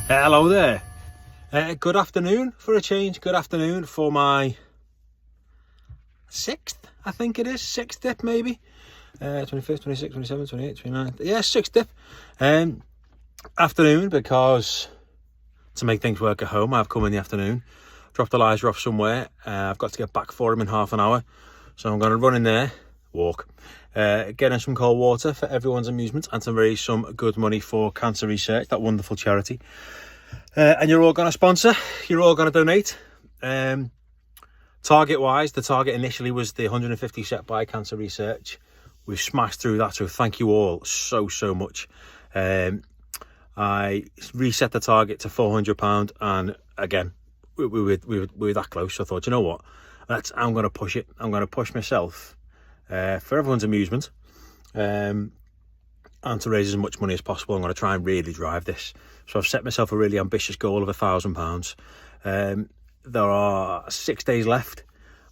Hello there. Good afternoon for a change. Good afternoon for my 6th, I think it is. 6th dip, maybe. 25th, 26th, 27th, 28th, 29th. Yeah, 6th dip. Afternoon, because to make things work at home, I've come in the afternoon, dropped Elijah off somewhere. I've got to get back for him in half an hour. So I'm going to run in there, walk, get in some cold water for everyone's amusement and to raise some good money for cancer research, that wonderful charity. And you're all going to sponsor, you're all going to donate. Target wise, the target initially was the 150 set by Cancer Research. We've smashed through that, so thank you all so much. I reset the target to £400, and again, we were that close. So I thought, you know what, I'm going to push it. I'm going to push myself for everyone's amusement, and to raise as much money as possible. I'm going to try and really drive this. So I've set myself a really ambitious goal of £1,000. There are 6 days left,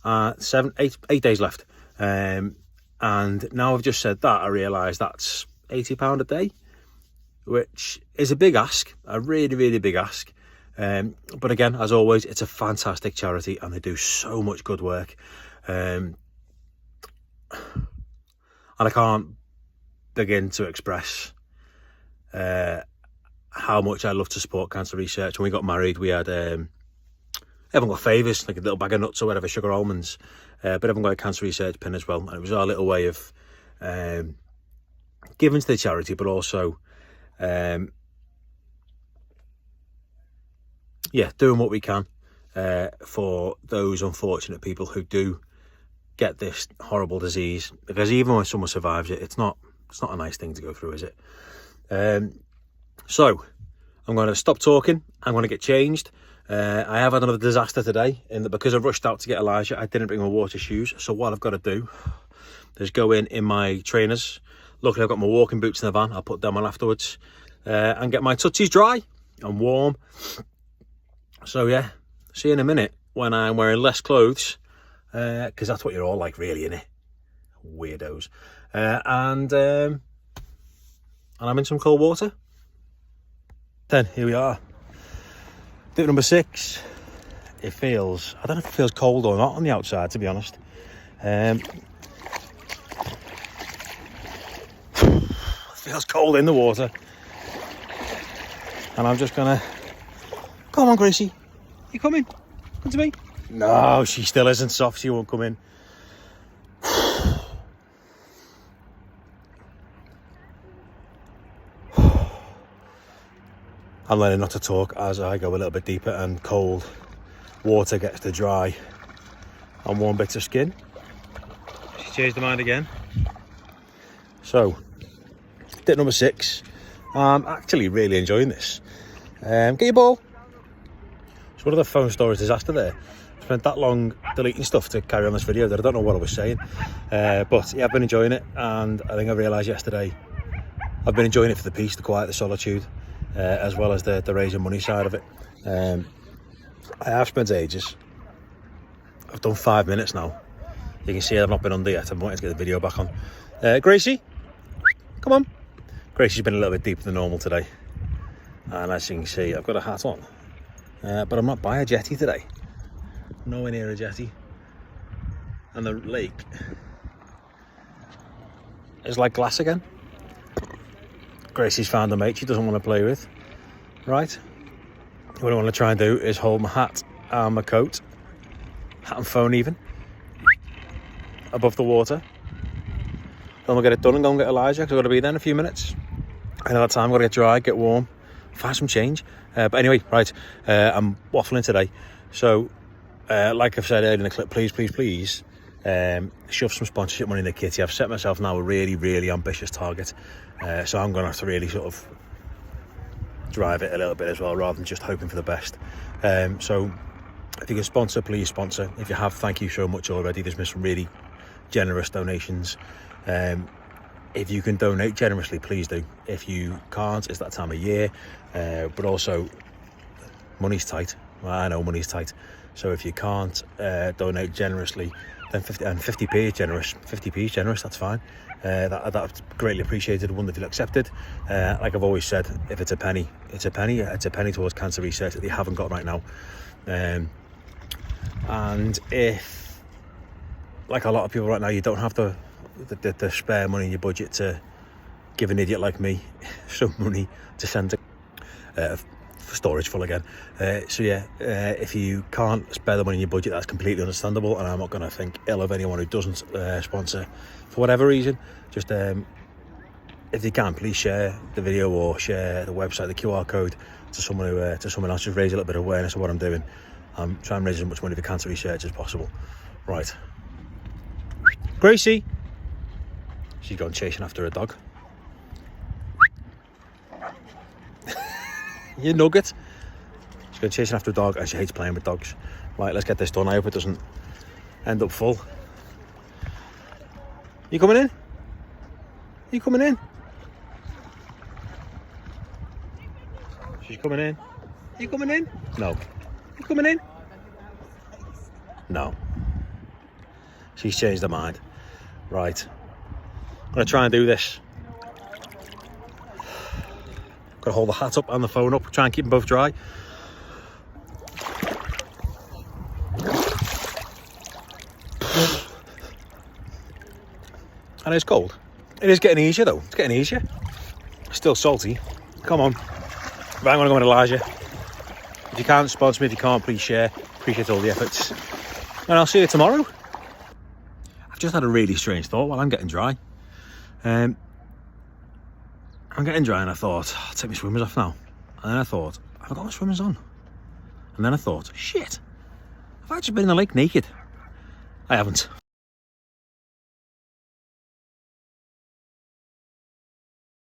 8 days left. And now I've just said that, I realise that's £80 a day, which is a big ask, a really big ask. But again, as always, it's a fantastic charity and they do so much good work. And I can't begin to express how much I love to support Cancer Research. When we got married, we had everyone got favours, like a little bag of nuts or whatever, sugar almonds, but everyone got a Cancer Research pin as well, and it was our little way of giving to the charity, but also doing what we can for those unfortunate people who do get this horrible disease, because even when someone survives it, it's not a nice thing to go through, is it? So I'm going to stop talking. I'm going to get changed. I have had another disaster today in that because I rushed out to get Elijah, I didn't bring my water shoes. So what I've got to do is go in my trainers. Luckily I've got my walking boots in the van. I'll put them on afterwards and get my tootsies dry and warm. So yeah, see you in a minute when I'm wearing less clothes, because that's what you're all like, really, innit? Weirdos. And I'm in some cold water. Then here we are, dip number 6. It feels, I don't know if it feels cold or not on the outside, to be honest. It feels cold in the water, and I'm just gonna, come on Gracie, you coming? Come to me. No, she still isn't soft, she won't come in. I'm learning not to talk as I go a little bit deeper and cold water gets to dry on warm bits of skin. She changed her mind again. So, dip number 6. I'm actually really enjoying this. Get your ball. It's one of the phone storage disaster there. I spent that long deleting stuff to carry on this video that I don't know what I was saying. But yeah, I've been enjoying it, and I think I realised yesterday I've been enjoying it for the peace, the quiet, the solitude. As well as the raising money side of it. I have spent ages. I've done 5 minutes now. You can see I've not been under yet. I'm wanting to get the video back on. Gracie, come on. Gracie's been a little bit deeper than normal today. And as you can see, I've got a hat on. But I'm not by a jetty today. Nowhere near a jetty. And the lake is like glass again. Gracie's found a mate she doesn't want to play with. Right, what I want to try and do is hold my hat and my coat, hat and phone even, above the water. Then we'll get it done and go and get Elijah, because I've got to be there in a few minutes. And at that time I've got to get dry, get warm, find some change. But anyway, right, I'm waffling today. So, like I've said earlier in the clip, please shove some sponsorship money in the kitty. I've set myself now a really ambitious target. So I'm going to have to really sort of drive it a little bit as well, rather than just hoping for the best. So if you can sponsor, please sponsor. If you have, thank you so much already. There's been some really generous donations. If you can donate generously, please do. If you can't, it's that time of year. But also, money's tight. Well, I know money's tight. So if you can't donate generously, then 50p is generous. 50p is generous, that's fine. That's greatly appreciated, wonderfully accepted. Like I've always said, if it's a penny, it's a penny. It's a penny towards cancer research that they haven't got right now. And if, like a lot of people right now, you don't have the spare money in your budget to give an idiot like me some money to send to storage full again. So yeah, if you can't spare the money in your budget, that's completely understandable, and I'm not going to think ill of anyone who doesn't sponsor for whatever reason. Just if you can, please share the video or share the website, the QR code to someone else. Just raise a little bit of awareness of what I'm doing. I'm trying to raise as much money for cancer research as possible. Right, Gracie, she's gone chasing after a dog. You nugget. She's going chasing after a dog and she hates playing with dogs. Right, let's get this done. I hope it doesn't end up full. You coming in? You coming in? She's coming in. You coming in? No. You coming in? No. She's changed her mind. Right. I'm going to try and do this. Got to hold the hat up and the phone up, try and keep them both dry. And it's cold. It is getting easier though, it's getting easier. Still salty. Come on. Right, I'm going to go with Elijah. If you can't sponsor me, if you can't, please share. Appreciate all the efforts. And I'll see you tomorrow. I've just had a really strange thought while I'm getting dry. I'm getting dry and I thought, I'll take my swimmers off now. And then I thought, have I got my swimmers on? And then I thought, shit, have I just been in the lake naked? I haven't.